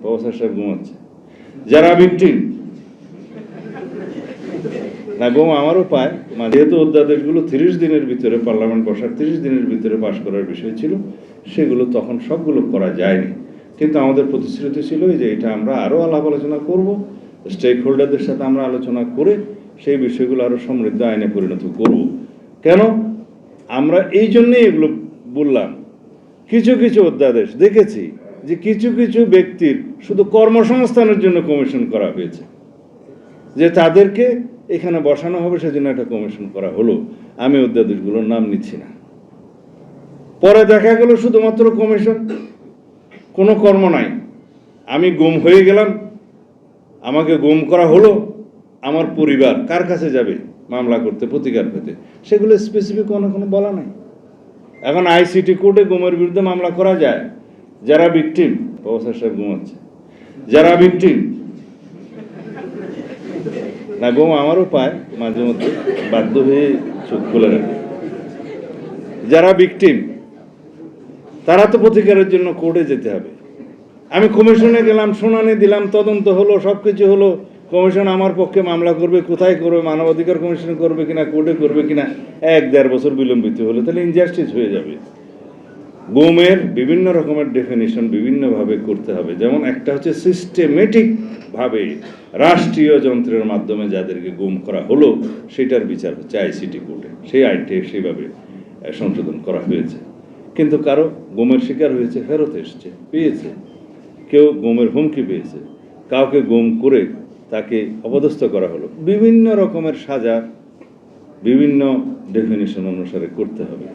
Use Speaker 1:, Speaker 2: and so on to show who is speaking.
Speaker 1: Professor সাহেব ঘুমাচ্ছে। যারা ভিকটিম না ঘুম আমারও পায়, যেহেতু অধ্যাদেশগুলো 30 দিনের ভিতরে পার্লামেন্ট বসার 30 দিনের ভিতরে পাশ করার বিষয় ছিল, সেগুলো তখন সবগুলো করা যায়নি। কিন্তু আমাদের প্রতিশ্রুতি ছিল যে এটা আমরা আরও আলাপ আলোচনা করব, স্টেক হোল্ডারদের সাথে আমরা আলোচনা করে সেই বিষয়গুলো আরও সমৃদ্ধ আইনে পরিণত করব। কেন আমরা এই জন্যই এগুলো বললাম? কিছু কিছু অধ্যাদেশ দেখেছি যে কিছু কিছু ব্যক্তির শুধু কর্মসংস্থানের জন্য কমিশন করা হয়েছে, যে তাদেরকে এখানে বসানো হবে, সেজন্য একটা কমিশন করা হলো। আমি অধ্যাদেশগুলোর নাম নিচ্ছি না। পরে দেখা গেল শুধুমাত্র কমিশন, কোনো কর্ম নাই। আমি গুম হয়ে গেলাম, আমাকে গুম করা হলো, আমার পরিবার কার কাছে যাবে মামলা করতে, প্রতিকার পেতে? সেগুলো স্পেসিফিক কোনো বলা নাই। এখন আইসিটি কোর্টে গুমের বিরুদ্ধে মামলা করা যায়। যারা ভিকটিম, প্রফেসর সাহেব ঘুমাচ্ছে, যারা ভিকটিম না ঘুম আমারও পায়, মাঝে মধ্যে বাধ্য হয়ে চোখ খুলে রাখে। যারা ভিকটিম তারা তো প্রতিকারের জন্য কোর্টে যেতে হবে। আমি কমিশনে গেলাম, শুনানি দিলাম, তদন্ত হলো, সব কিছু হলো, কমিশন আমার পক্ষে মামলা করবে, কোথায় করবে, মানবাধিকার কমিশন করবে কিনা, কোর্টে করবে কিনা, 1-1.5 বছর বিলম্বিত হলো, তাহলে ইনজাস্টিস হয়ে যাবে। গুমের বিভিন্ন রকমের ডেফিনিশন বিভিন্নভাবে করতে হবে। যেমন একটা হচ্ছে সিস্টেমেটিক ভাবে রাষ্ট্রীয় যন্ত্রের মাধ্যমে যাদেরকে গুম করা হলো, সেটার বিচার হচ্ছে আইসিটি কোর্টে। সেই আইনটি সেইভাবে সংশোধন করা হয়েছে। কিন্তু কারো গুমের শিকার হয়েছে, ফেরত এসছে, পেয়েছে, কেউ গুমের হুমকি পেয়েছে, কাউকে গুম করে তাকে অপদস্থ করা হলো, বিভিন্ন রকমের সাজা বিভিন্ন ডেফিনিশন অনুসারে করতে হবে।